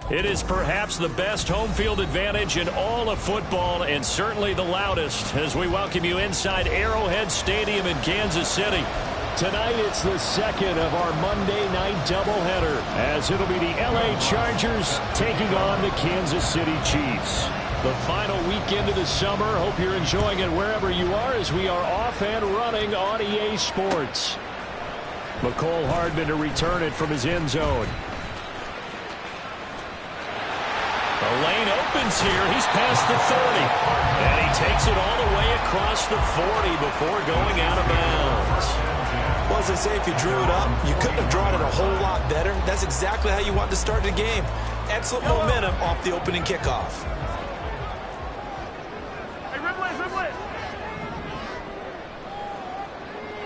It is perhaps the best home field advantage in all of football and certainly the loudest as we welcome you inside Arrowhead Stadium in Kansas City. Tonight it's the second of our Monday night doubleheader as it'll be the LA Chargers taking on the Kansas City Chiefs. The final weekend of the summer. Hope you're enjoying it wherever you are as we are off and running on EA Sports. Mecole Hardman to return it from his end zone. The lane opens here. He's past the 30. And he takes it all the way across the 40 before going out of bounds. Well, as I say, if you drew it up, you couldn't have drawn it a whole lot better. That's exactly how you want to start the game. Excellent momentum off the opening kickoff. Hey, Ripley.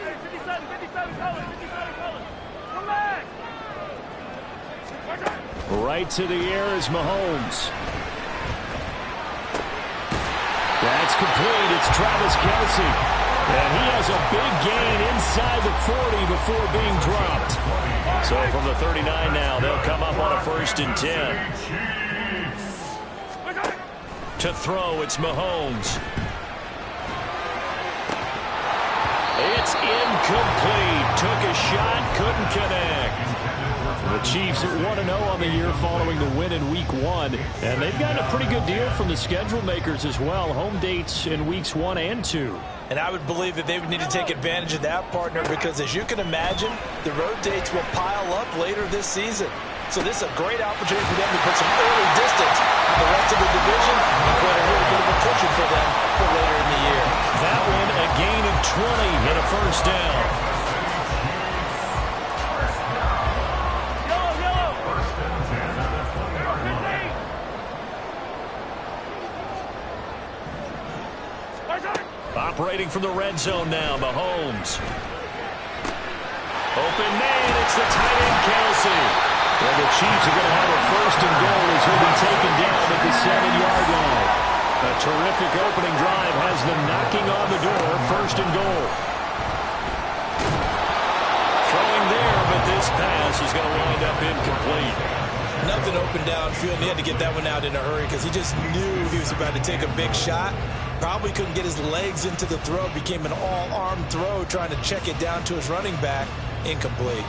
Hey, 57, color. Come back. Right to the air is Mahomes. That's complete. It's Travis Kelce. And he has a big gain inside the 40 before being dropped. So from the 39 now, they'll come up on a 1st and 10. To throw, it's Mahomes. It's incomplete. Took a shot, couldn't connect. The Chiefs at 1-0 on the year following the win in Week 1. And they've gotten a pretty good deal from the schedule makers as well. Home dates in Weeks 1 and 2. And I would believe that they would need to take advantage of that, partner, because as you can imagine, the road dates will pile up later this season. So this is a great opportunity for them to put some early distance on the rest of the division and put a little bit of a cushion for them for later in the year. That one, a gain of 20 and a 1st down. Operating from the red zone now, Mahomes. Open man, it's the tight end, Kelce. Well, the Chiefs are going to have a 1st and goal as he'll be taken down at the 7-yard line. A terrific opening drive has them knocking on the door, 1st and goal. Throwing there, but this pass is going to wind up incomplete. Nothing open downfield, and he had to get that one out in a hurry because he just knew he was about to take a big shot. Probably couldn't get his legs into the throw. Became an all-arm throw trying to check it down to his running back. Incomplete.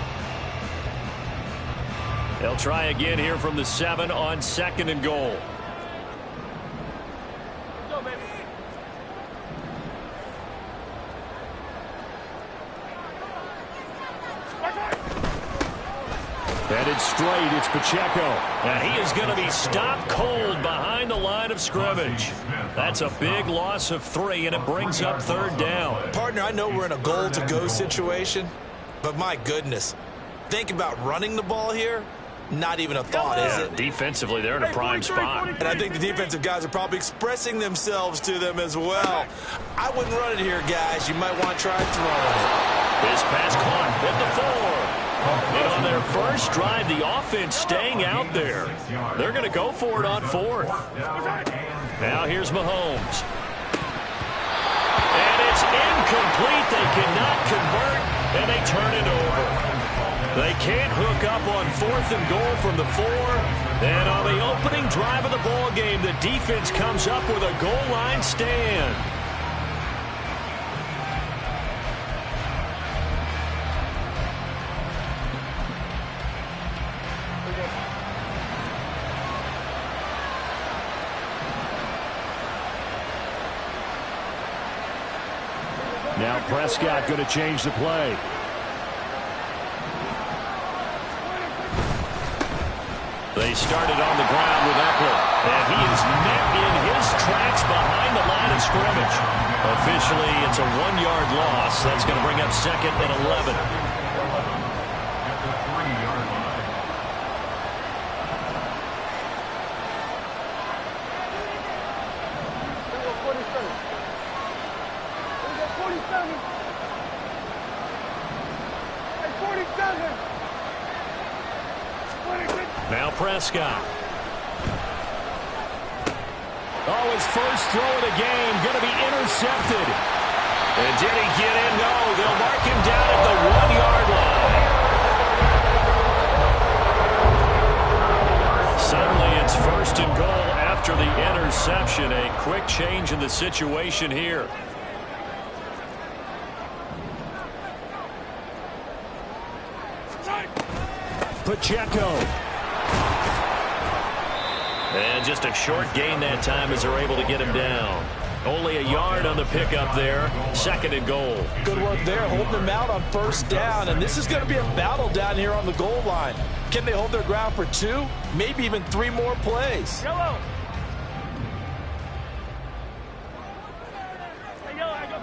They'll try again here from the 7 on 2nd and goal. Go, baby. Headed straight, it's Pacheco. And he is going to be stopped cold behind the line of scrimmage. That's a big loss of 3, and it brings up 3rd down. Partner, I know we're in a goal-to-go situation, but my goodness. Think about running the ball here. Not even a thought, is it? Defensively, they're in a prime spot. And I think the defensive guys are probably expressing themselves to them as well. I wouldn't run it here, guys. You might want to try throwing it. This pass caught at the 4. And on their first drive, the offense staying out there. They're going to go for it on 4th. Now here's Mahomes. And it's incomplete. They cannot convert, and they turn it over. They can't hook up on 4th and goal from the 4. And on the opening drive of the ball game, the defense comes up with a goal line stand. Now Prescott going to change the play. They started on the ground with Eckler, and he is met in his tracks behind the line of scrimmage. Officially, it's a 1-yard loss. That's going to bring up 2nd and 11. Now Prescott. Oh, his first throw of the game going to be intercepted. And did he get in? No, they'll mark him down at the 1-yard line. Suddenly interception. A quick change in the situation here. Pacheco. And just a short gain that time as they're able to get him down. Only a yard on the pickup there. 2nd and goal. Good work there, holding them out on 1st down. And this is going to be a battle down here on the goal line. Can they hold their ground for 2, maybe even 3 more plays? Yellow. Hey, yellow, go.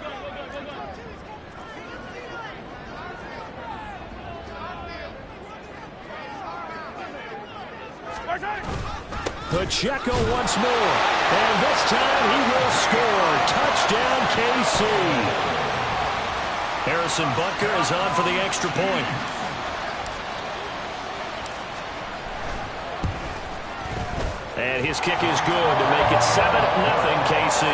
Pacheco once more. And this time he will score. Touchdown, KC. Harrison Butker is on for the extra point. And his kick is good to make it 7-0 KC.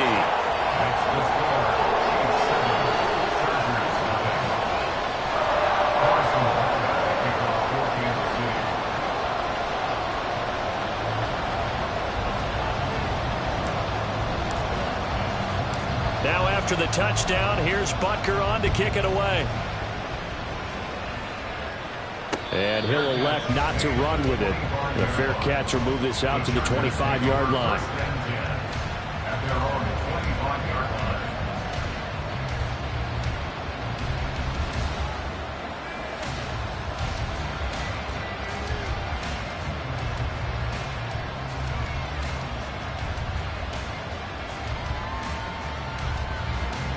Now after the touchdown, here's Butker on to kick it away. And he'll elect not to run with it. The fair catch will move this out to the 25-yard line.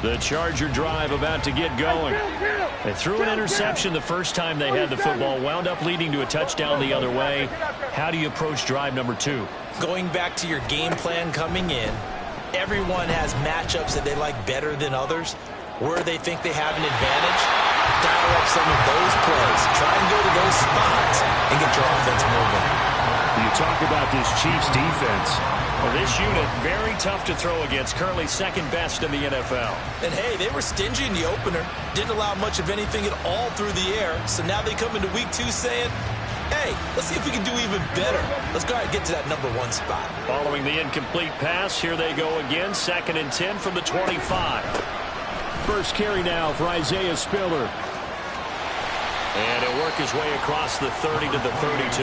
The Charger drive about to get going. They threw an interception the first time they had the football, wound up leading to a touchdown the other way. How do you approach drive number 2? Going back to your game plan coming in, everyone has matchups that they like better than others. Where they think they have an advantage, dial up some of those plays. Try and go to those spots and get your offense moving. You talk about this Chiefs defense. Well, this unit, very tough to throw against, currently 2nd best in the NFL. And, hey, they were stingy in the opener. Didn't allow much of anything at all through the air. So now they come into week 2 saying, hey, let's see if we can do even better. Let's go ahead and get to that number 1 spot. Following the incomplete pass, here they go again. 2nd and 10 from the 25. First carry now for Isaiah Spiller. And he'll work his way across the 30 to the 32.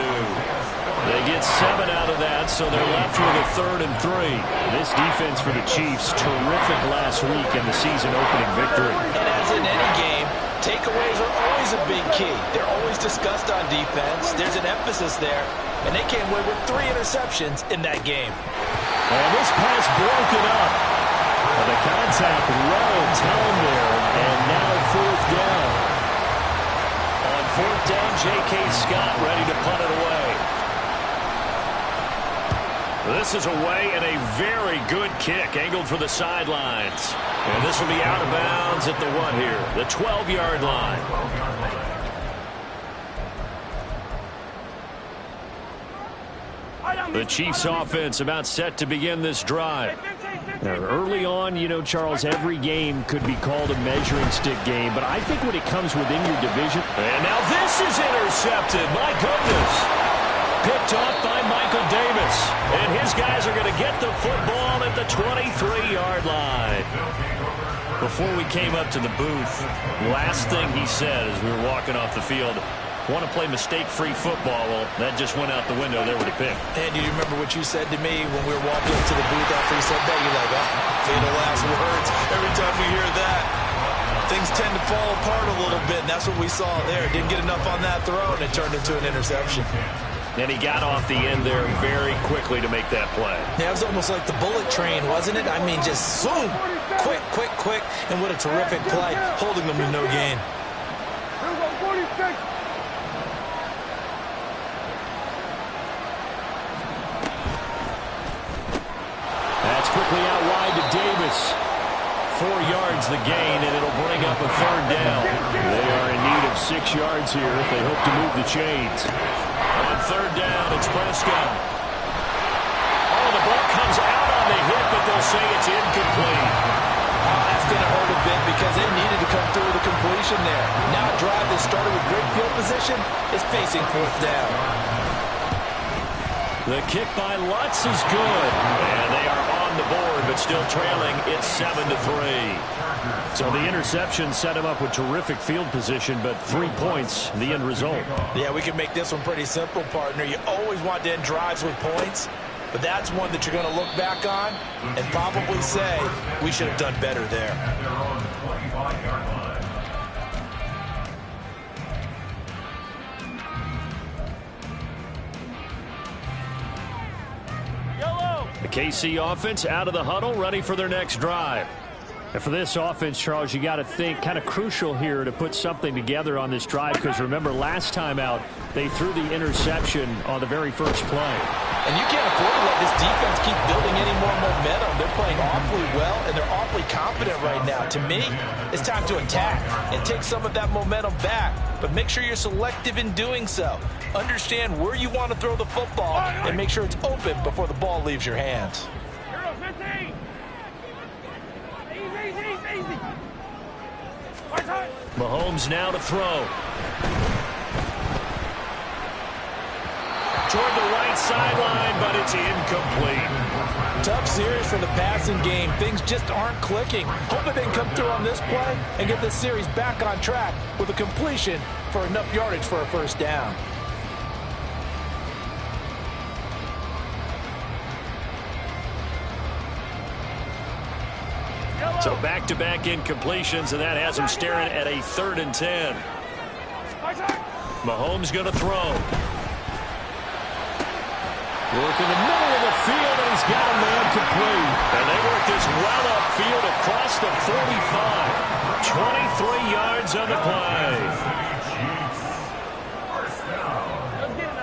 They get 7 out of that, so they're left with a 3rd and 3. This defense for the Chiefs, terrific last week in the season-opening victory. And as in any game, takeaways are always a big key. They're always discussed on defense. There's an emphasis there, and they came away with 3 interceptions in that game. And this pass broken up. Well, the contact well timed there, and now 4th down. On 4th down, J.K. Scott ready to punt it away. This is away and a very good kick, angled for the sidelines. And this will be out of bounds at the what here? The 12-yard line. The Chiefs offense about set to begin this drive. Now, early on, you know, Charles, every game could be called a measuring stick game, but I think when it comes within your division. And now this is intercepted. My goodness. Picked off by Michael Davis. And his guys are going to get the football at the 23-yard line. Before we came up to the booth, last thing he said as we were walking off the field, want to play mistake-free football. Well, that just went out the window there with a pick. And do you remember what you said to me when we were walking up to the booth after he said that? You're like, oh, fatal last words. Every time we hear that, things tend to fall apart a little bit, and that's what we saw there. Didn't get enough on that throw, and it turned into an interception. And he got off the end there very quickly to make that play. Yeah, it was almost like the bullet train, wasn't it? I mean, just zoom, quick, quick, quick, and what a terrific play, holding them to no gain. That's quickly out wide to Davis. 4 yards the gain, and it'll bring up a 3rd down. They are in need of 6 yards here if they hope to move the chains. On 3rd down, it's Prescott. Oh, the ball comes out on the hit, but they'll say it's incomplete. That's going to hurt a bit because they needed to come through with a completion there. Now a drive that started with great field position is facing 4th down. The kick by Lutz is good. And they are on the board, but still trailing. It's 7-3. So the interception set him up with terrific field position, but 3 points, the end result. Yeah, we can make this one pretty simple, partner. You always want to end drives with points, but that's one that you're going to look back on and probably say, we should have done better there. The KC offense out of the huddle, ready for their next drive. And for this offense, Charles, you got to think kind of crucial here to put something together on this drive, because remember last time out they threw the interception on the very first play. And you can't afford to let this defense keep building any more momentum. They're playing awfully well, and they're awfully confident right now. To me, it's time to attack and take some of that momentum back. But make sure you're selective in doing so. Understand where you want to throw the football and make sure it's open before the ball leaves your hands. Hero 15. Easy. Mahomes now to throw. Toward the right sideline, but it's incomplete. Tough series for the passing game. Things just aren't clicking. Hoping they can come through on this play and get this series back on track with a completion for enough yardage for a first down. So back-to-back incompletions, and that has him staring at a 3rd and 10. Mahomes going to throw. Work in the middle of the field, and he's got a man complete. And they work this well upfield across the 45. 23 yards on the play.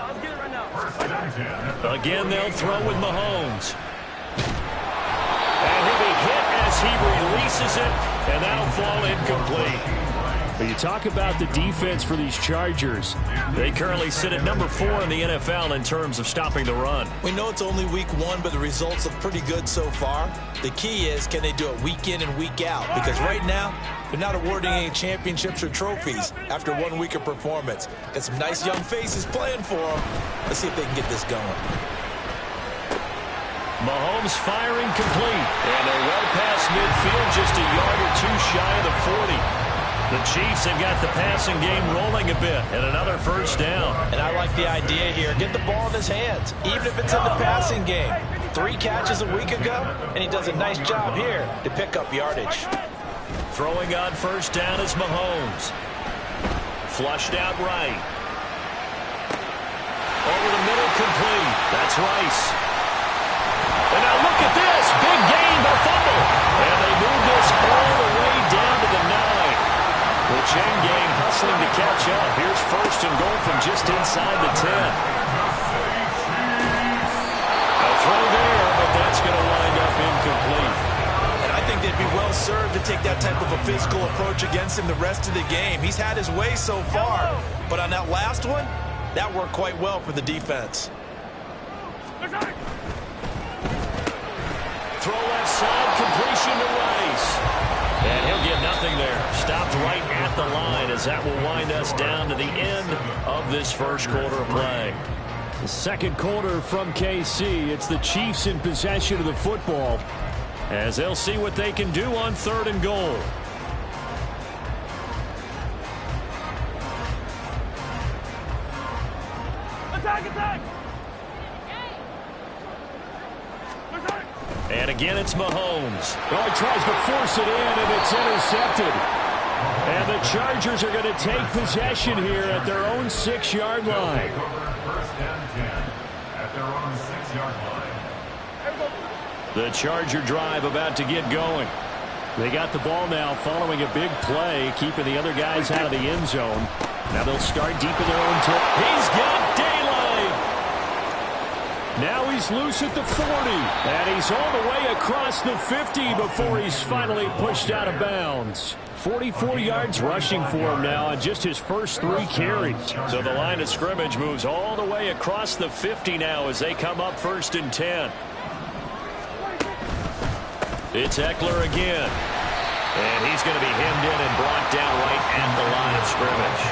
Let's get it right now. Again, they'll throw with Mahomes. And he'll be hit as he releases it, and that'll fall incomplete. But you talk about the defense for these Chargers. They currently sit at number 4 in the NFL in terms of stopping the run. We know it's only week 1, but the results look pretty good so far. The key is, can they do it week in and week out? Because right now, they're not awarding any championships or trophies after 1 week of performance. Got some nice young faces playing for them. Let's see if they can get this going. Mahomes firing complete. And they're well past midfield, just a yard or 2 shy of the 40. The Chiefs have got the passing game rolling a bit, and another first down. And I like the idea here. Get the ball in his hands, even if it's in the passing game. 3 catches a week ago, and he does a nice job here to pick up yardage. Throwing on first down is Mahomes. Flushed out right. Over the middle, complete. That's Rice. And now look at this. Big gain, but fumble. And they move this all the way down to the 9. The chain gang hustling to catch up. Here's first and goal from just inside the 10. A throw there, but that's going to wind up incomplete. And I think they'd be well served to take that type of a physical approach against him the rest of the game. He's had his way so far, but on that last one, that worked quite well for the defense. Throw left side, completion to Rice. And he'll get nothing there. Stopped right at the line as that will wind us down to the end of this first quarter of play. The second quarter from KC. It's the Chiefs in possession of the football as they'll see what they can do on 3rd and goal. Attack! And again, it's Mahomes. Well, he tries to force it in, and it's intercepted. And the Chargers are going to take possession here at their own 6-yard line. The Charger drive about to get going. They got the ball now following a big play, keeping the other guys out of the end zone. Now they'll start deep in their own territory. He's got daylight. Now he's loose at the 40, and he's all the way across the 50 before he's finally pushed out of bounds. 44 yards rushing for him now on just his first 3 carries. So the line of scrimmage moves all the way across the 50 now as they come up 1st and 10. It's Eckler again. And he's going to be hemmed in and brought down right at the line of scrimmage.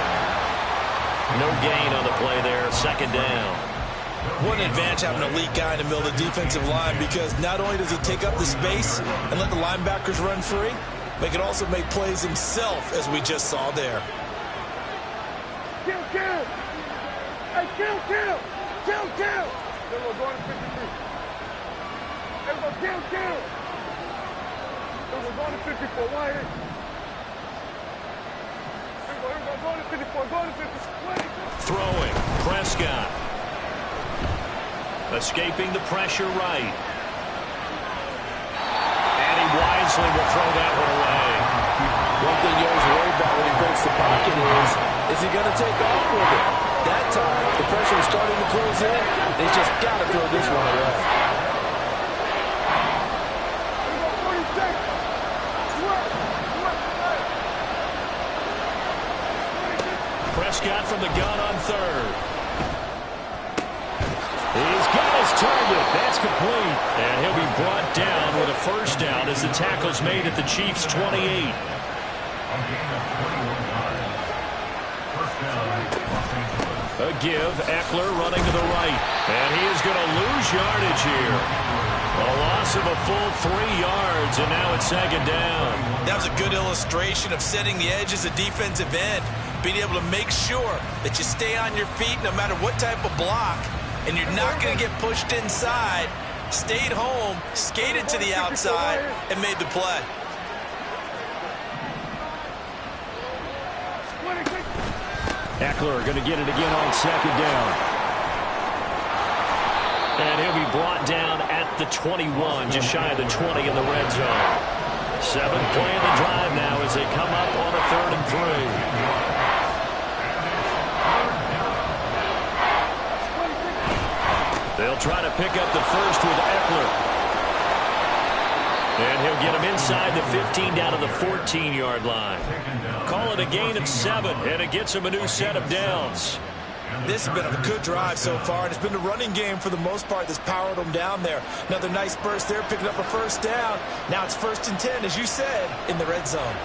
No gain on the play there, 2nd down. What an advantage having an elite guy in the middle of the defensive line, because not only does he take up the space and let the linebackers run free, but he can also make plays himself, as we just saw there. Kill, kill. Hey, kill, kill. Kill, kill. Then we're going to 53. Then we're kill, kill. Then we're going to 54. Why here? We're going to 54. Going to 54. Throwing. Prescott. Escaping the pressure right. And he wisely will throw that one away. One thing you always worry about when he breaks the pocket is he going to take off with it? That time, the pressure was starting to close in. He's just got to throw this one away. Prescott from the gun on third. He's got his target. That's complete. And he'll be brought down with a first down as the tackle's made at the Chiefs' 28. A give. Eckler running to the right. And he is going to lose yardage here. A loss of a full 3 yards, and now it's second down. That was a good illustration of setting the edge as a defensive end, being able to make sure that you stay on your feet no matter what type of block, and you're not going to get pushed inside. Stayed home, skated to the outside, and made the play. Eckler going to get it again on second down. And he'll be brought down at the 21, just shy of the 20 in the red zone. 7th play of the drive now as they come up on a 3rd and 3. They'll try to pick up the first with Eckler. And he'll get him inside the 15 down to the 14-yard line. Call it a gain of 7, and it gets him a new set of downs. This has been a good drive so far, and it's been the running game for the most part that's powered them down there. Another nice burst there, picking up a first down. Now it's 1st and 10, as you said, in the red zone.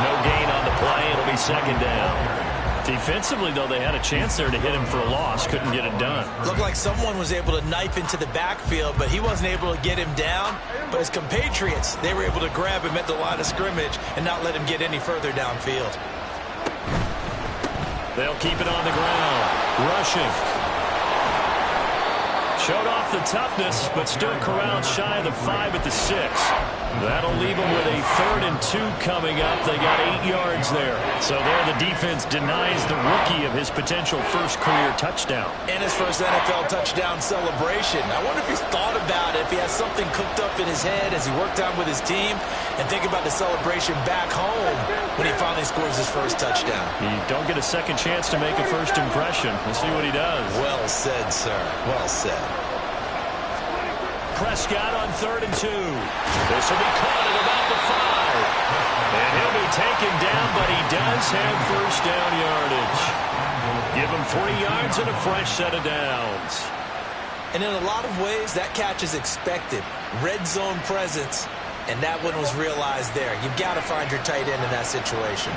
No gain on the play. It'll be second down. Defensively, though, they had a chance there to hit him for a loss. Couldn't get it done. Looked like someone was able to knife into the backfield, but he wasn't able to get him down. But his compatriots, they were able to grab him at the line of scrimmage and not let him get any further downfield. They'll keep it on the ground. Rushing. Showed off the toughness, but still corralled shy of the 5 at the 6. That'll leave them with a 3rd and 2 coming up. They got 8 yards there. So there the defense denies the rookie of his potential first career touchdown. And his first NFL touchdown celebration. I wonder if he's thought about it, if he has something cooked up in his head as he worked out with his team, and think about the celebration back home when he finally scores his first touchdown. You don't get a second chance to make a first impression. We'll see what he does. Well said, sir. Well said. Prescott on 3rd and 2. This will be caught at about the 5. And he'll be taken down, but he does have first down yardage. Give him 3 yards and a fresh set of downs. And in a lot of ways, that catch is expected. Red zone presence, and that one was realized there. You've got to find your tight end in that situation.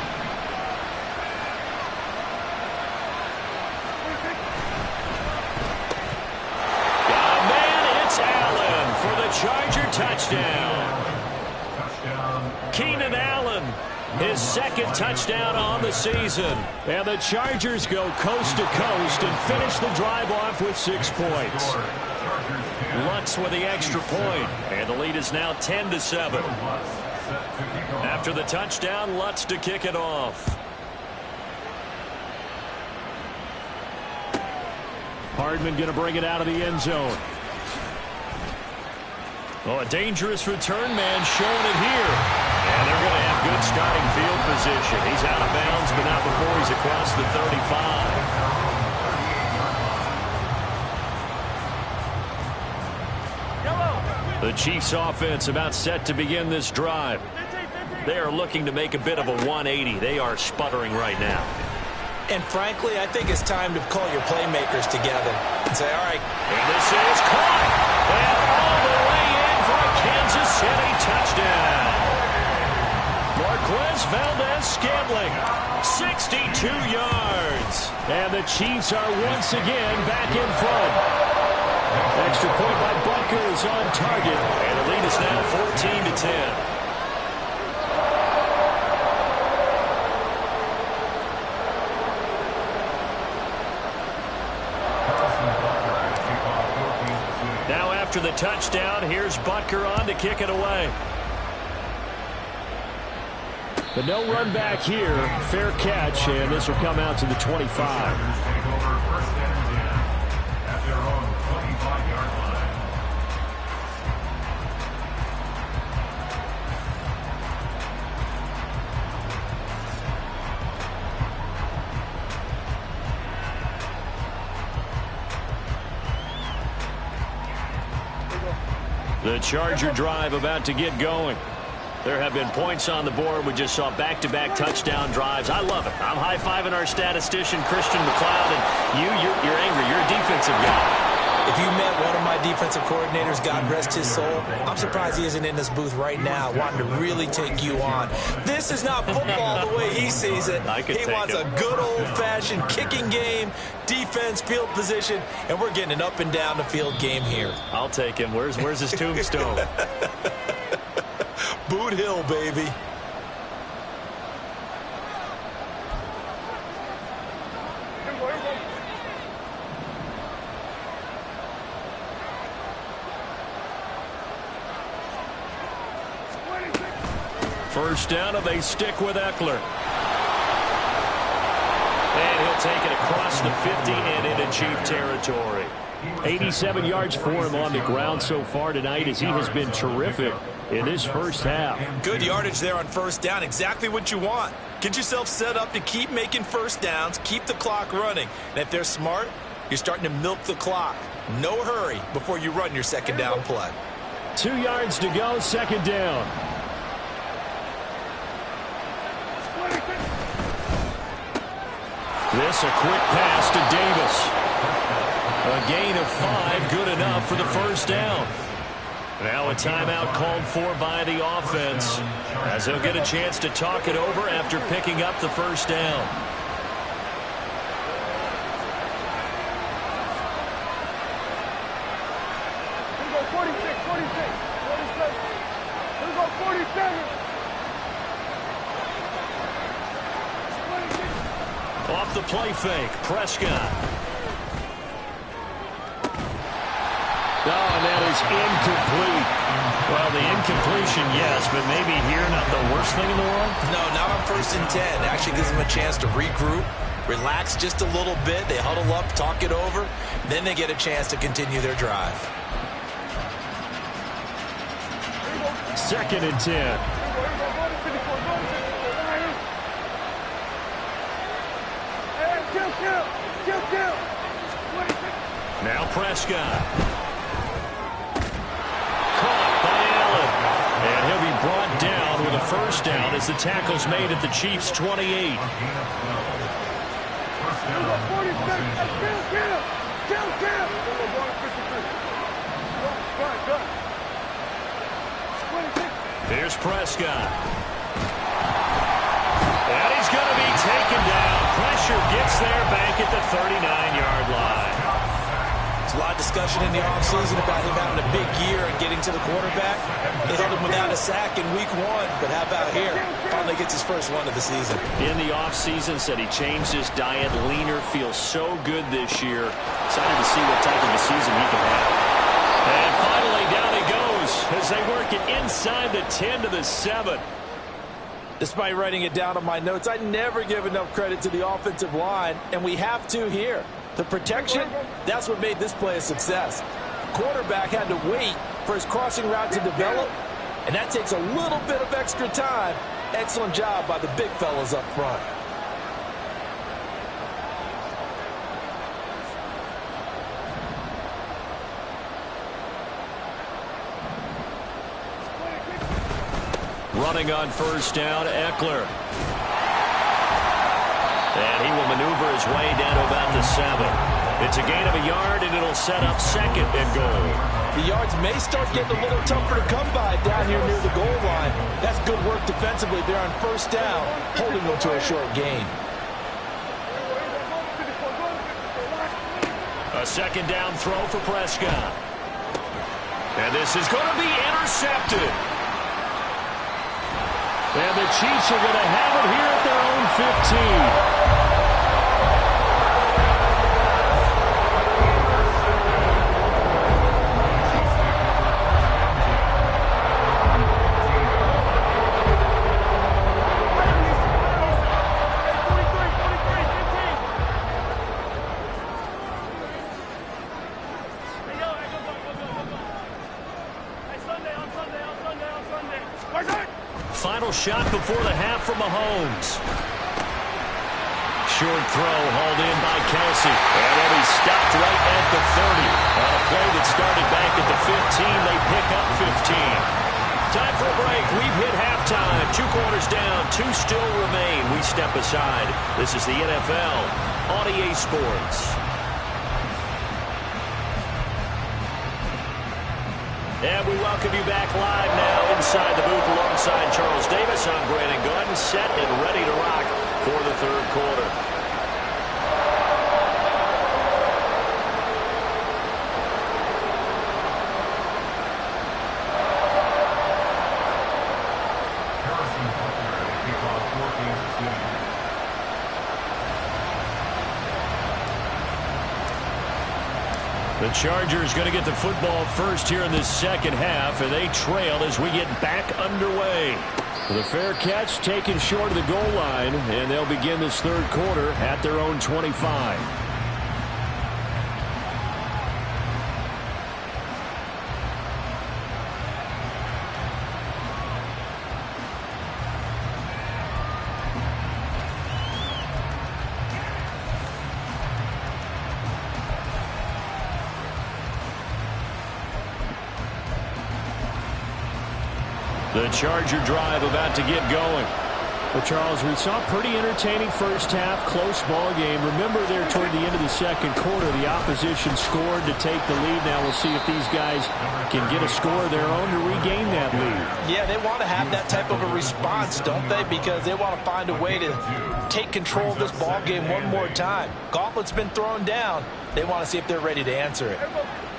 Charger touchdown. Keenan Allen, his 2nd touchdown on the season. And the Chargers go coast to coast and finish the drive off with 6 points. Lutz with the extra point, and the lead is now 10-7. After the touchdown, Lutz to kick it off. Hardman going to bring it out of the end zone. Oh, a dangerous return man showing it here. And they're going to have good starting field position. He's out of bounds, but not before he's across the 35. The Chiefs offense about set to begin this drive. They are looking to make a bit of a 180. They are sputtering right now. And frankly, I think it's time to call your playmakers together and say, all right. And this is caught. And all the way in for a Kansas City touchdown. Marquez Valdes-Scantling, 62 yards. And the Chiefs are once again back in front. Extra point by Butker is on target, and the lead is now 14-10. Now after the touchdown, here's Butker on to kick it away. But no run back here. Fair catch, and this will come out to the 25. The Charger drive about to get going. There have been points on the board. We just saw back-to-back touchdown drives. I love it. I'm high-fiving our statistician, Christian McLeod, and you're angry. You're a defensive guy. If you met one of my defensive coordinators, God rest his soul, I'm surprised he isn't in this booth right now wanting to really take you on. This is not football the way he sees it. He wants a good old-fashioned kicking game, defense, field position, and we're getting an up and down the field game here. I'll take him. Where's his tombstone? Boot Hill, baby. First down, and they stick with Eckler. And he'll take it across the 50 and into Chief territory. 87 yards for him on the ground so far tonight, as he has been terrific in this first half. Good yardage there on first down. Exactly what you want. Get yourself set up to keep making first downs, keep the clock running. And if they're smart, you're starting to milk the clock. No hurry before you run your second down play. 2 yards to go, second down. This a quick pass to Davis. A gain of 5, good enough for the first down. Now a timeout called for by the offense, as they'll get a chance to talk it over after picking up the first down. Here we go 46, 47. Here we go 47. Off the play fake, Prescott. Oh, and that is incomplete. Well, the incompletion, yes, but maybe here not the worst thing in the world? No, not on 1st and 10. It actually gives them a chance to regroup, relax just a little bit. They huddle up, talk it over. Then they get a chance to continue their drive. 2nd and 10. Now Prescott. Caught by Allen. And he'll be brought down with a first down as the tackle's made at the Chiefs' 28. Here's Prescott. And he's going to be taken down. Pressure gets there back at the 39-yard line. There's a lot of discussion in the offseason about him having a big year and getting to the quarterback. They held him without a sack in week 1, but how about here? Finally gets his first one of the season. In the offseason, said he changed his diet, leaner, feels so good this year. Excited to see what type of a season he can have. And finally, down he goes as they work it inside the 10 to the 7. Despite writing it down on my notes, I never give enough credit to the offensive line, and we have to here. The protection, that's what made this play a success. Quarterback had to wait for his crossing route to develop, and that takes a little bit of extra time. Excellent job by the big fellas up front. Running on first down, Eckler. And he will maneuver his way down to about the 7. It's a gain of a yard, and it'll set up 2nd and goal. The yards may start getting a little tougher to come by down here near the goal line. That's good work defensively there on 1st down, holding them to a short gain. A 2nd down throw for Prescott. And this is going to be intercepted. And the Chiefs are going to have it here at their own 15. Final shot before the half from Mahomes. Short throw hauled in by Kelsey. And then he stopped right at the 30. On a play that started back at the 15, they pick up 15. Time for a break. We've hit halftime. 2 quarters down. 2 still remain. We step aside. This is the NFL on EA Sports. And we welcome you back live now inside the booth alongside Charles Davis. I'm Brandon Gunn, set and ready to rock for the 3rd quarter. The Chargers going to get the football first here in this 2nd half, and they trail as we get back underway. The fair catch taken short of the goal line, and they'll begin this 3rd quarter at their own 25. The Charger drive about to get going. Well, Charles, we saw a pretty entertaining first half, close ball game. Remember there toward the end of the 2nd quarter, the opposition scored to take the lead. Now we'll see if these guys can get a score of their own to regain that lead. Yeah, they want to have that type of a response, don't they? Because they want to find a way to take control of this ball game one more time. Gauntlet's been thrown down. They want to see if they're ready to answer it.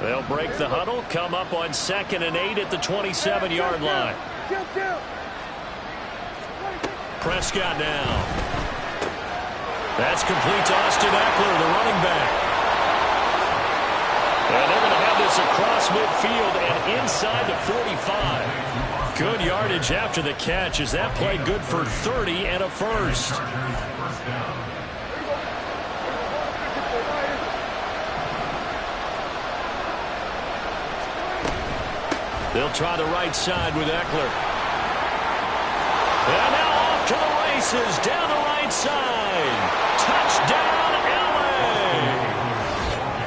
They'll break the huddle, come up on 2nd and 8 at the 27-yard line. Prescott now. That's complete to Austin Eckler, the running back. And they're going to have this across midfield and inside the 45. Good yardage after the catch. Is that play good for 30 and a first? They'll try the right side with Eckler. And now off to the races, down the right side. Touchdown,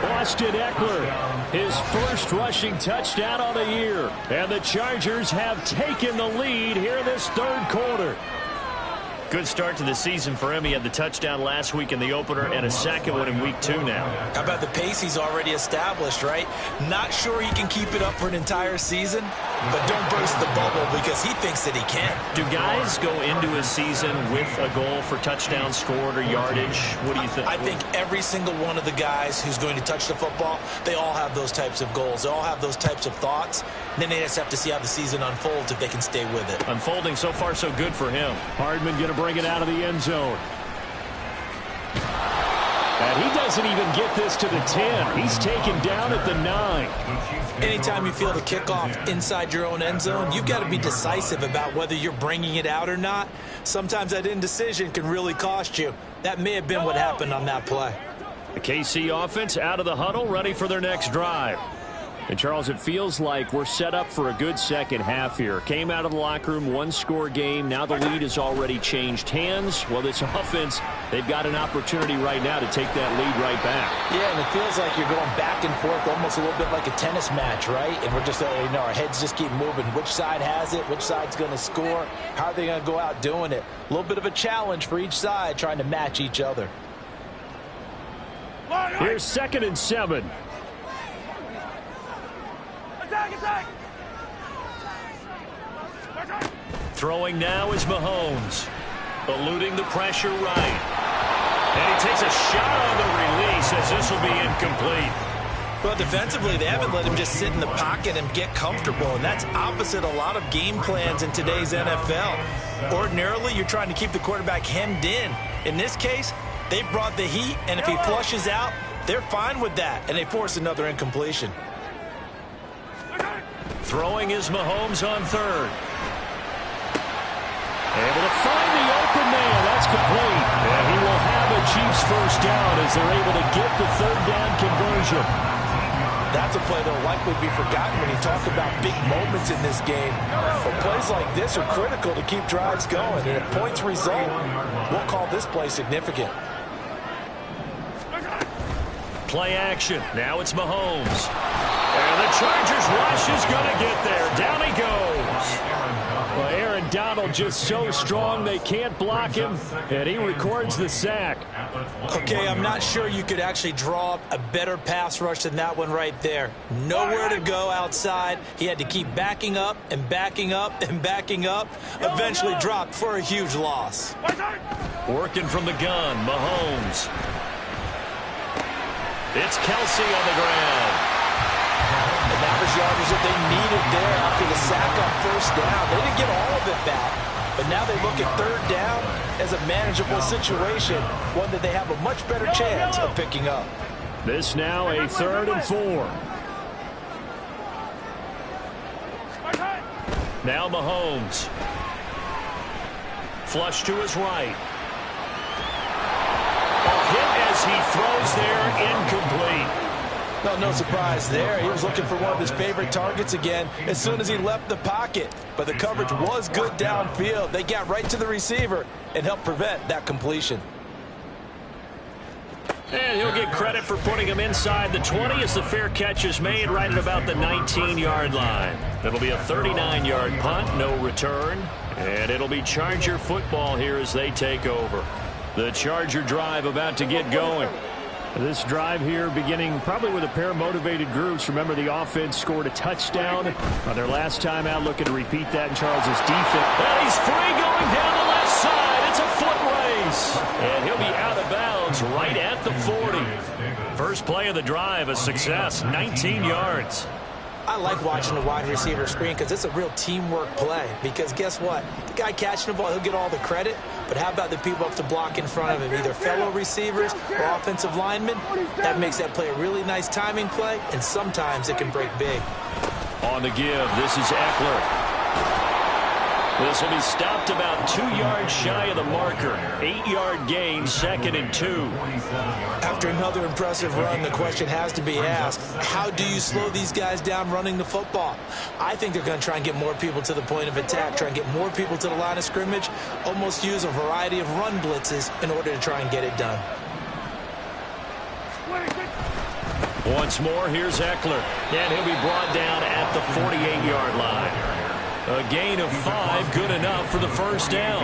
L.A. Austin Eckler, his first rushing touchdown on the year. And the Chargers have taken the lead here in this 3rd quarter. Good start to the season for him. He had the touchdown last week in the opener and a 2nd one in week 2 now. How about the pace he's already established, right? Not sure he can keep it up for an entire season, but don't burst the bubble because he thinks that he can. Do guys go into a season with a goal for touchdowns scored or yardage? What do you think? I think every single one of the guys who's going to touch the football, they all have those types of goals. They all have those types of thoughts. And then they just have to see how the season unfolds if they can stay with it. Unfolding so far so good for him. Hardman going to bring it out of the end zone. And he doesn't even get this to the 10. He's taken down at the 9. Anytime you feel the kickoff inside your own end zone, you've got to be decisive about whether you're bringing it out or not. Sometimes that indecision can really cost you. That may have been what happened on that play. The KC offense out of the huddle, ready for their next drive. And, Charles, it feels like we're set up for a good second half here. Came out of the locker room, one-score game. Now the lead has already changed hands. Well, this offense, they've got an opportunity right now to take that lead right back. Yeah, and it feels like you're going back and forth almost a little bit like a tennis match, right? And we're just, our heads just keep moving. Which side has it? Which side's going to score? How are they going to go out doing it? A little bit of a challenge for each side trying to match each other. Here's 2nd and 7. Attack! Throwing now is Mahomes. Eluding the pressure right. And he takes a shot on the release as this will be incomplete. Well, defensively, they haven't let him just sit in the pocket and get comfortable, and that's opposite a lot of game plans in today's NFL. Ordinarily, you're trying to keep the quarterback hemmed in. In this case, they brought the heat, and if he flushes out, they're fine with that, and they force another incompletion. Throwing is Mahomes on 3rd. Able to find the open man. That's complete. And he will have a Chiefs first down as they're able to get the 3rd down conversion. That's a play that will likely be forgotten when you talk about big moments in this game. But plays like this are critical to keep drives going. And if points result, we'll call this play significant. Play action. Now it's Mahomes. And the Chargers rush is going to get there. Down he goes. Well, Aaron Donald just so strong they can't block him, and he records the sack. Okay, I'm not sure you could actually draw up a better pass rush than that one right there. Nowhere to go outside. He had to keep backing up and backing up and backing up. Eventually dropped for a huge loss. Working from the gun, Mahomes. It's Kelsey on the ground. And that was yardage that they needed there after the sack on 1st down. They didn't get all of it back, but now they look at 3rd down as a manageable situation, one that they have a much better chance of picking up. This now a 3rd and 4. Now Mahomes. Flush to his right. A hit as he throws there, incomplete. No surprise there. He was looking for one of his favorite targets again as soon as he left the pocket. But the coverage was good downfield. They got right to the receiver and helped prevent that completion. And he'll get credit for putting him inside the 20 as the fair catch is made right at about the 19-yard line. It'll be a 39-yard punt, no return. And it'll be Charger football here as they take over. The Charger drive about to get going. This drive here beginning probably with a pair of motivated groups. Remember, the offense scored a touchdown on their last time out, looking to repeat that in Charles's defense. And he's free going down the left side. It's a foot race. And he'll be out of bounds right at the 40. First play of the drive, a success, 19 yards. I like watching the wide receiver screen because it's a real teamwork play. Because guess what? The guy catching the ball, he'll get all the credit. But how about the people up to block in front of him, either fellow receivers or offensive linemen? That makes that play a really nice timing play, and sometimes it can break big. On the give, this is Eckler. This will be stopped about 2 yards shy of the marker. 8-yard gain, 2nd and 2. After another impressive run, the question has to be asked, how do you slow these guys down running the football? I think they're going to try and get more people to the point of attack, try and get more people to the line of scrimmage, almost use a variety of run blitzes in order to try and get it done. Once more, here's Eckler. And he'll be brought down at the 48-yard line. A gain of 5, good enough for the first down.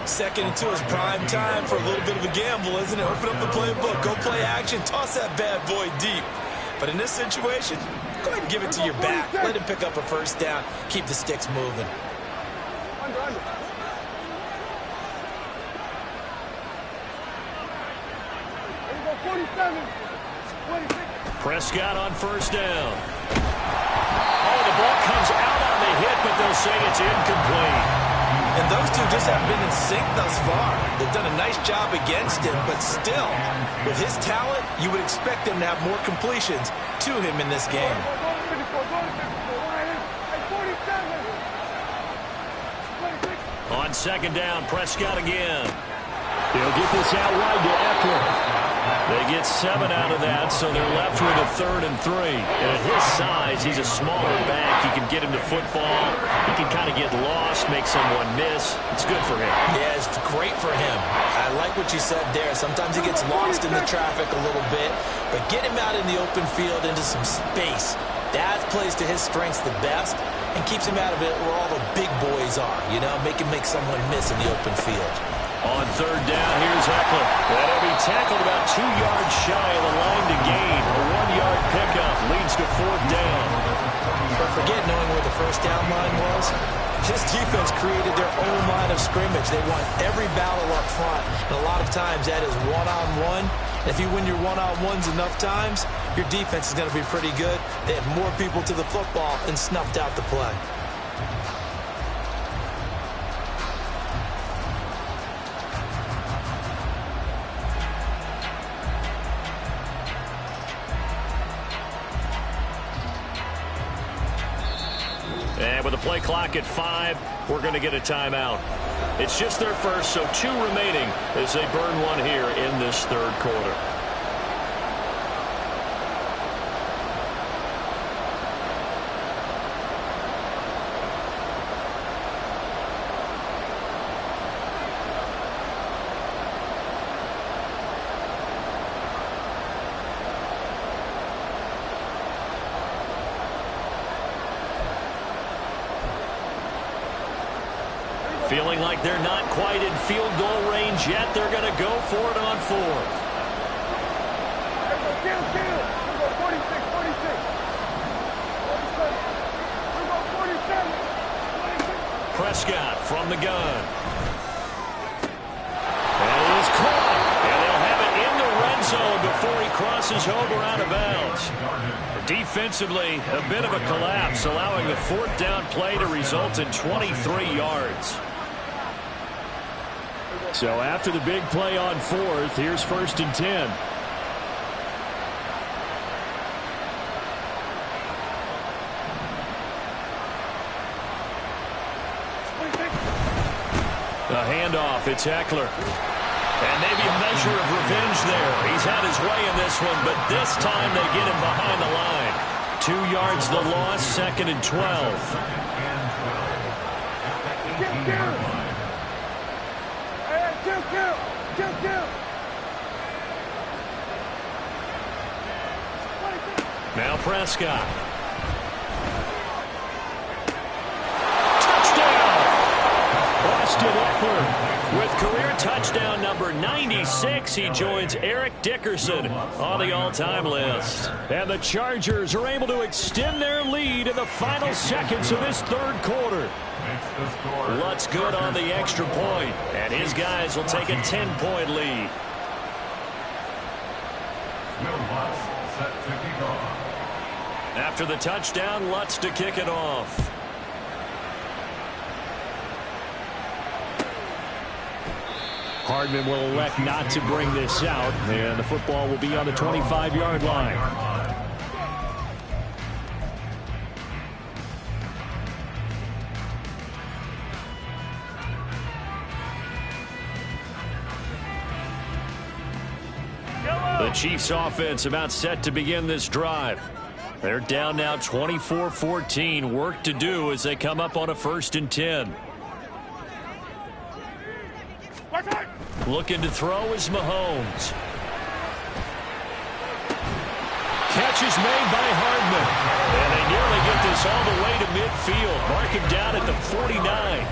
2nd and 2 is prime time for a little bit of a gamble, isn't it? Open up the playbook, go play action, toss that bad boy deep. But in this situation, go ahead and give it to your back. Let him pick up a first down. Keep the sticks moving. Prescott on first down. Oh, the ball comes out on the hit, but they'll say it's incomplete. And those two just haven't been in sync thus far. They've done a nice job against him, but still, with his talent, you would expect him to have more completions to him in this game. On 2nd down, Prescott again. They'll get this out wide to Eckler. They get 7 out of that, so they're left with a 3rd and 3. And at his size, he's a smaller back. You can get him to football. He can kind of get lost, make someone miss. It's good for him. Yeah, it's great for him. I like what you said there. Sometimes he gets lost in the traffic a little bit, but get him out in the open field into some space. That plays to his strengths the best and keeps him out of it where all the big boys are, you know, make him make someone miss in the open field. On 3rd down, here's Eckler. That'll be tackled about 2 yards shy of the line to gain. A 1-yard pickup leads to 4th down. But forget knowing where the first down line was. This defense created their own line of scrimmage. They won every battle up front, and a lot of times that is one-on-one. If you win your one-on-ones enough times, your defense is going to be pretty good. They had more people to the football and snuffed out the play. And with the play clock at 5, we're going to get a timeout. It's just their first, so 2 remaining as they burn one here in this 3rd quarter. Feeling like they're not quite in field goal range yet. They're going to go for it on 4th. Kill. 46, 46. 47. Prescott from the gun. And it is caught. And they'll have it in the red zone before he crosses over out of bounds. Defensively, a bit of a collapse, allowing the 4th down play to result in 23 yards. So after the big play on 4th, here's 1st and 10. The handoff, it's Eckler. And maybe a measure of revenge there. He's had his way in this one, but this time they get him behind the line. 2 yards the loss, 2nd and 12. Kill. Now Prescott. Touchdown! Austin Eckler with career touchdown number 96. He joins Eric Dickerson on the all-time list. And the Chargers are able to extend their lead in the final seconds of this 3rd quarter. Lutz good on the extra point, and his guys will take a 10-point lead. After the touchdown, Lutz to kick it off. Hardman will elect not to bring this out, and the football will be on the 25-yard line. The Chiefs offense about set to begin this drive. They're down now 24-14. Work to do as they come up on a 1st and 10. Looking to throw is Mahomes. Catch is made by Hardman. And they nearly get this all the way to midfield. Mark him down at the 49.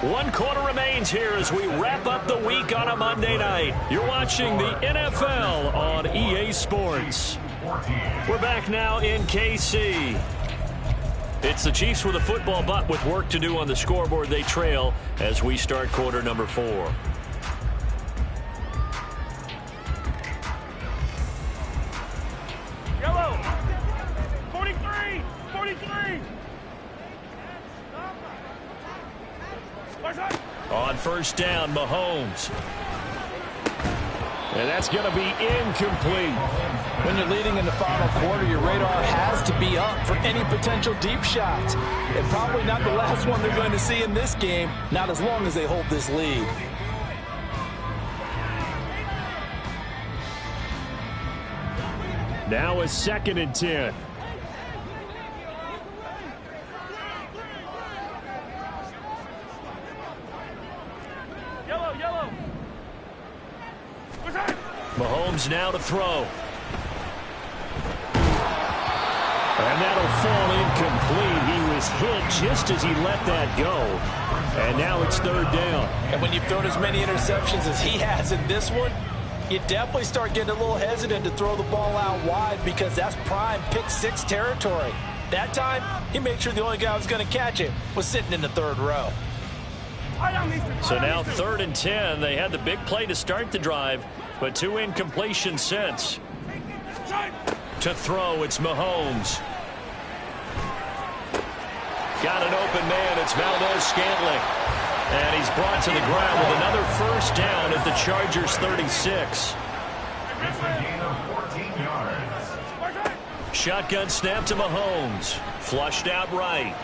1 quarter remains here as we wrap up the week on a Monday night. You're watching the NFL on EA Sports. We're back now in KC. It's the Chiefs with a football, but with work to do on the scoreboard. They trail as we start quarter number 4. Yellow. 43. 43. On 1st down, Mahomes. And that's going to be incomplete. When you're leading in the final quarter, your radar has to be up for any potential deep shots. And probably not the last one they're going to see in this game, not as long as they hold this lead. Now a 2nd and 10. Yellow. Mahomes now to throw. And that'll fall incomplete. He was hit just as he let that go. And now it's 3rd down. And when you've thrown as many interceptions as he has in this one, you definitely start getting a little hesitant to throw the ball out wide because that's prime pick 6 territory. That time, he made sure the only guy who was going to catch it was sitting in the 3rd row. So now 3rd and 10. They had the big play to start the drive, but 2 incompletions since. To throw, it's Mahomes. Got an open man. It's Valdez-Scantling. And he's brought to the ground with another 1st down at the Chargers' 36. Shotgun snap to Mahomes. Flushed out right.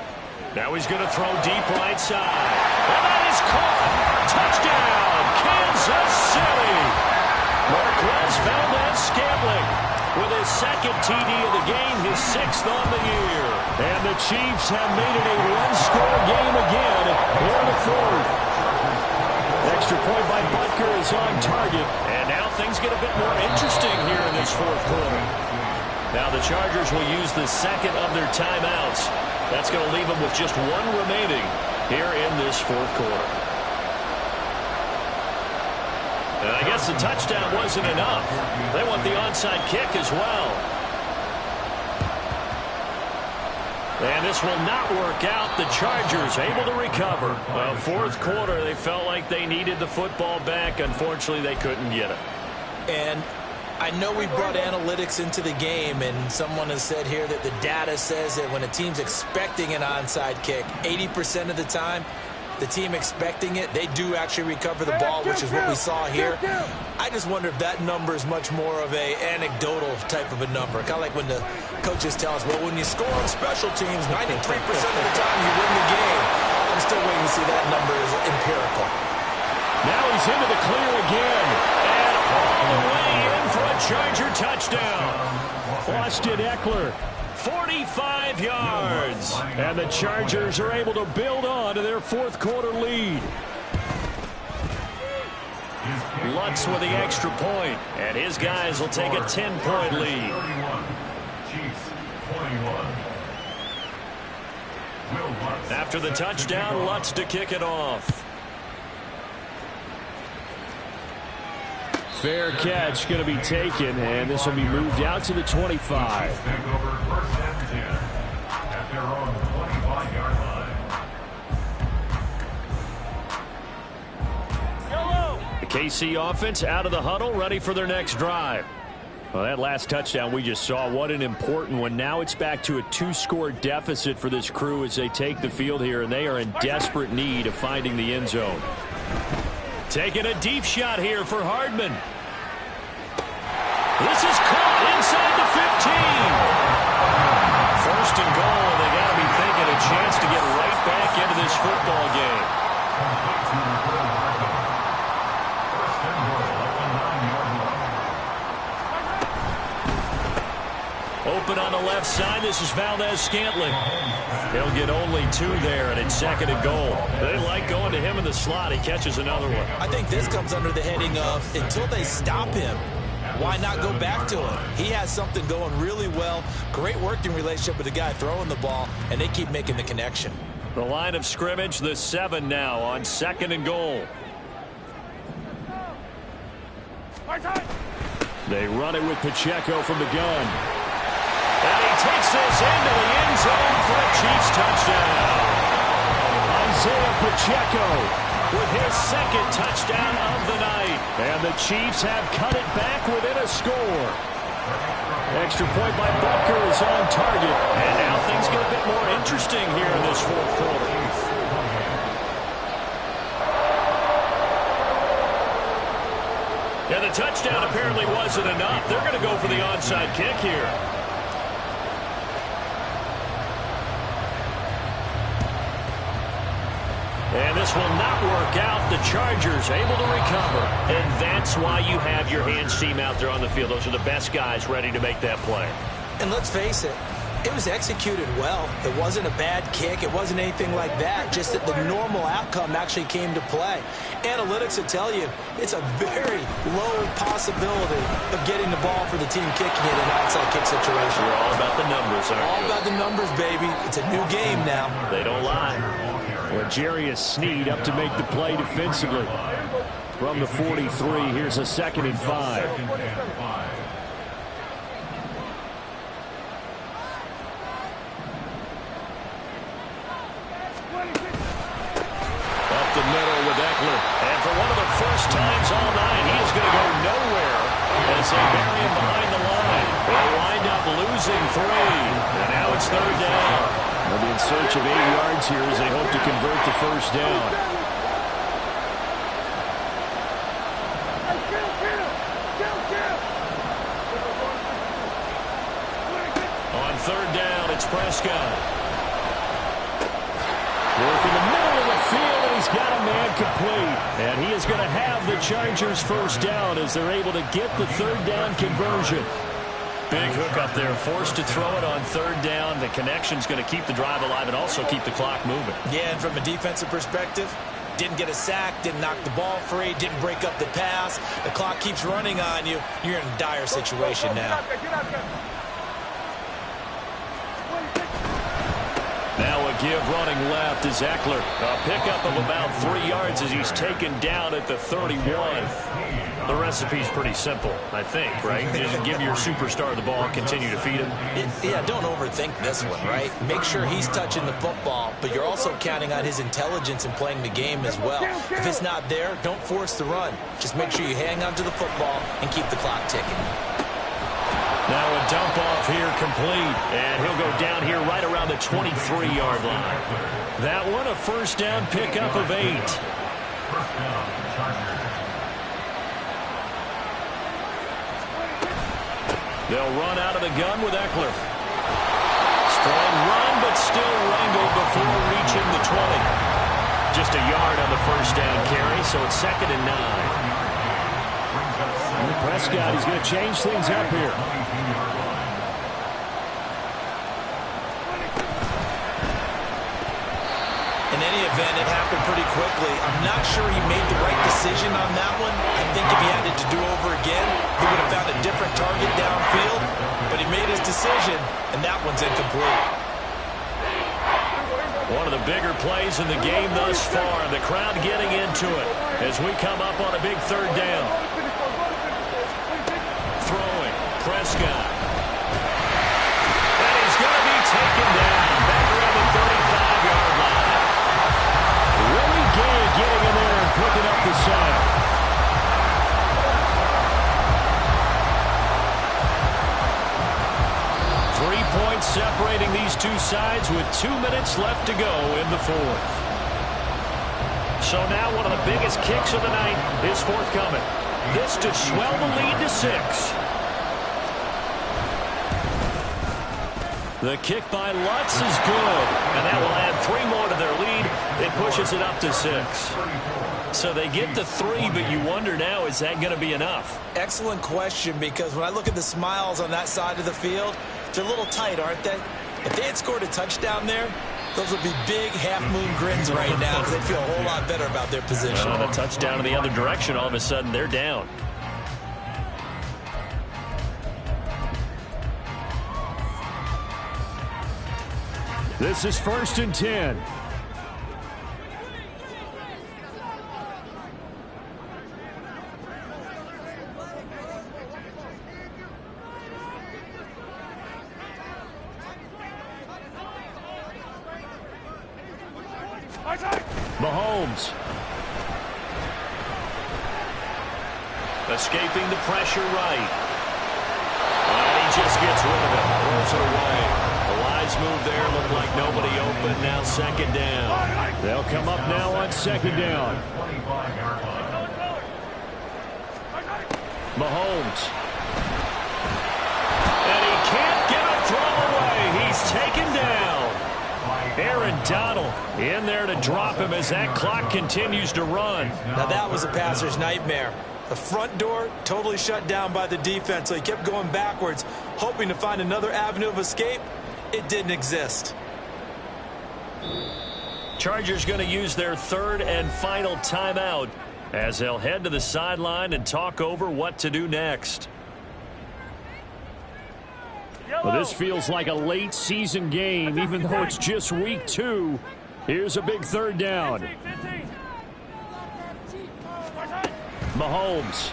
Now he's going to throw deep right side. And that is caught. Touchdown, Kansas City. Marquez Valdez-Scantling with his 2nd TD of the game, his 6th on the year. And the Chiefs have made it a 1-score game again in the 4th. Extra point by Butker is on target. And now things get a bit more interesting here in this 4th quarter. Now the Chargers will use the 2nd of their timeouts. That's going to leave them with just 1 remaining here in this 4th quarter. And I guess the touchdown wasn't enough. They want the onside kick as well. And this will not work out. The Chargers able to recover. Well, 4th quarter, they felt like they needed the football back. Unfortunately, they couldn't get it. And I know we brought analytics into the game, and someone has said here that the data says that when a team's expecting an onside kick, 80% of the time, the team expecting it, they do actually recover the ball, which is what we saw here. I just wonder if that number is much more of a anecdotal type of a number. Kind of like when the coaches tell us, well, when you score on special teams, 93% of the time you win the game. I'm still waiting to see that number is empirical. Now he's into the clear again. And all the way in for a Charger touchdown. Austin Eckler. 45 yards. And the Chargers are able to build on to their 4th quarter lead. Lutz with the extra point, and his guys will take a 10-point lead. After the touchdown, Lutz to kick it off. Fair catch going to be taken, and this will be moved out to the 25. The KC offense out of the huddle, ready for their next drive. Well, that last touchdown we just saw, what an important one. Now it's back to a 2-score deficit for this crew as they take the field here, and they are in desperate need of finding the end zone. Taking a deep shot here for Hardman. This is caught inside the 15. 1st and goal, and they got to be thinking a chance to get right back into this football game. Open on the left side. This is Valdez-Scantling. He'll get only 2 there, and it's 2nd and goal. They like going to him in the slot. He catches another one. I think this comes under the heading of until they stop him, why not go back to him? He has something going really well. Great working relationship with the guy throwing the ball, and they keep making the connection. The line of scrimmage, the 7 now on 2nd and goal. They run it with Pacheco from the gun. And he takes this into the end zone for a Chiefs touchdown. Isaiah Pacheco with his 2nd touchdown of the night. And the Chiefs have cut it back within a score. Extra point by Butker is on target. And now things get a bit more interesting here in this 4th quarter. And the touchdown apparently wasn't enough. They're going to go for the onside kick here. And this will not work out. The Chargers able to recover. And that's why you have your hands team out there on the field. Those are the best guys ready to make that play. And let's face it, it was executed well. It wasn't a bad kick. It wasn't anything like that. Just that the normal outcome actually came to play. Analytics will tell you it's a very low possibility of getting the ball for the team kicking it in an outside kick situation. We're all about the numbers, aren't we? All about the numbers, baby. It's a new game now. They don't lie. Well, Jarius Sneed up to make the play defensively. From the 43, here's a 2nd and 5. The middle with Eckler. And for one of the first times all night, he is going to go nowhere as they bury him behind the line. They wind up losing 3. And now it's 3rd down. They'll be in search of 8 yards here as they hope to convert the 1st down. On 3rd down, it's Prescott. Work in the middle of the field, and he's got a man complete. And he is going to have the Chargers 1st down as they're able to get the 3rd down conversion. Big hook up there, forced to throw it on 3rd down. The connection's going to keep the drive alive and also keep the clock moving. Yeah, and from a defensive perspective, didn't get a sack, didn't knock the ball free, didn't break up the pass. The clock keeps running on you. You're in a dire situation now. Now a give running left is Eckler. A pickup of about 3 yards as he's taken down at the 31. The recipe's pretty simple, I think, right? Just give your superstar the ball and continue to feed him. Yeah, don't overthink this one, right? Make sure he's touching the football, but you're also counting on his intelligence in playing the game as well. If it's not there, don't force the run. Just make sure you hang on to the football and keep the clock ticking. Now a dump off here complete, and he'll go down here right around the 23-yard line. That one a 1st down pickup of 8. They'll run out of the gun with Eckler. Strong run, but still wrangled before reaching the 20. Just a yard on the 1st down carry, so it's 2nd and 9. Prescott, he's going to change things up here. In any event, it happened pretty quickly. I'm not sure he made the right decision on that one. I think if he had it to do over again, he would have found a different target downfield. But he made his decision, and that one's incomplete. One of the bigger plays in the game thus far. The crowd getting into it as we come up on a big 3rd down. Throwing, Prescott. And he's going to be taken down back around the 35-yard line. Willie Gay getting in there and picking up the sack. Points separating these two sides with 2 minutes left to go in the 4th. So now one of the biggest kicks of the night is forthcoming. This to swell the lead to 6. The kick by Lutz is good, and that will add 3 more to their lead. It pushes it up to 6. So they get the 3, but you wonder now, is that going to be enough? Excellent question, because when I look at the smiles on that side of the field, they're a little tight, aren't they? If they had scored a touchdown there, those would be big half-moon grins right now because they'd feel a whole lot better about their position. On a touchdown in the other direction, all of a sudden they're down. This is 1st and 10. Mahomes. Escaping the pressure right. And he just gets rid of it. Throws it away. A wise move there. Looked like nobody open. Now 2nd down. They'll come up now on 2nd down. Mahomes. And he can't get a throw away. He's taken down. Aaron McDonald in there to drop him as that clock continues to run. Now that was a passer's nightmare. The front door totally shut down by the defense, so he kept going backwards, hoping to find another avenue of escape. It didn't exist. Chargers going to use their third and final timeout as they'll head to the sideline and talk over what to do next. Well, this feels like a late season game, even though it's just week 2. Here's a big third down. Mahomes.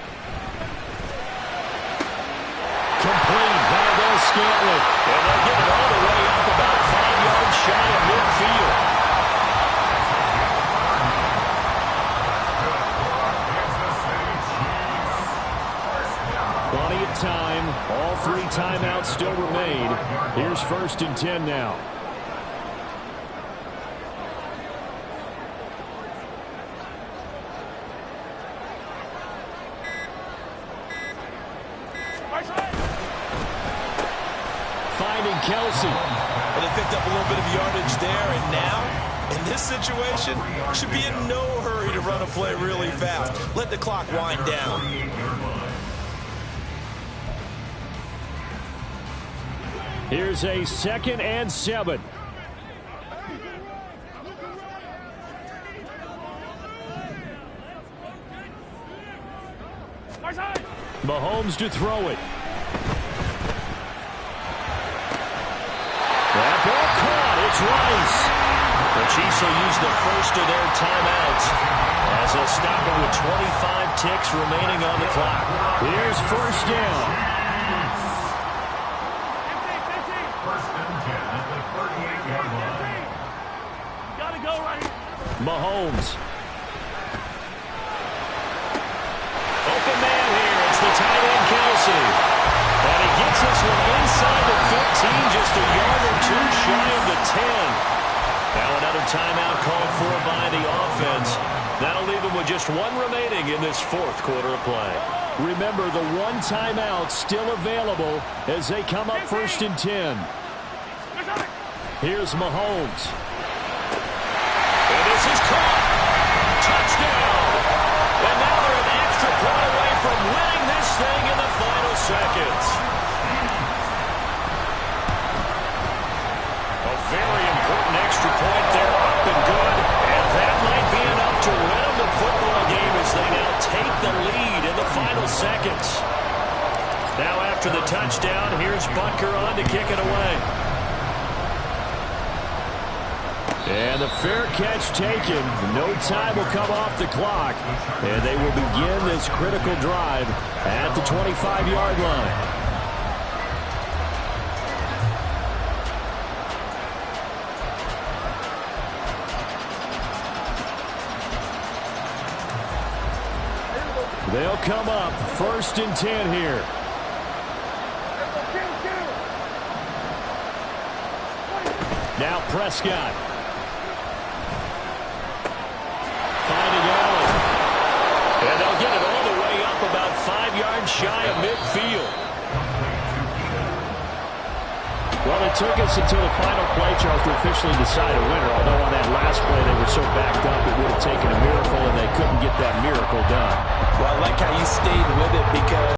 Complete. Valdez-Scantling. And they'll get it all the way up about 5 yards shy of midfield. Plenty of time. All 3 timeouts still remain. Here's 1st and 10 now. Finding Kelsey. Well, they picked up a little bit of yardage there, and now, in this situation, should be in no hurry to run a play really fast. Let the clock wind down. Here's a 2nd and 7. Mahomes to throw it. That ball caught. It's Rice. The Chiefs will use the first of their timeouts as they'll stop it with 25 ticks remaining on the clock. Here's 1st down. Mahomes. Open man here. It's the tight end, Kelsey. And he gets this one inside the 15, just a yard or 2 shy of the 10. Now another timeout called for by the offense. That'll leave them with just 1 remaining in this 4th quarter of play. Remember, the 1 timeout still available as they come up 1st and 10. Here's Mahomes. And this is caught. Touchdown. And now they're an extra point away from winning this thing in the final seconds. A very important extra point there, up and good. And that might be enough to win them the football game as they now take the lead in the final seconds. Now after the touchdown, here's Butker on to kick it away. And the fair catch taken. No time will come off the clock. And they will begin this critical drive at the 25-yard line. They'll come up 1st and 10 here. Now Prescott. Finding Allen. And they'll get it all the way up about 5 yards shy of midfield. Well, it took us until the final play, Charles, to officially decide a winner. Although on that last play they were so backed up it would have taken a miracle, and they couldn't get that miracle done. Well, I like how you stayed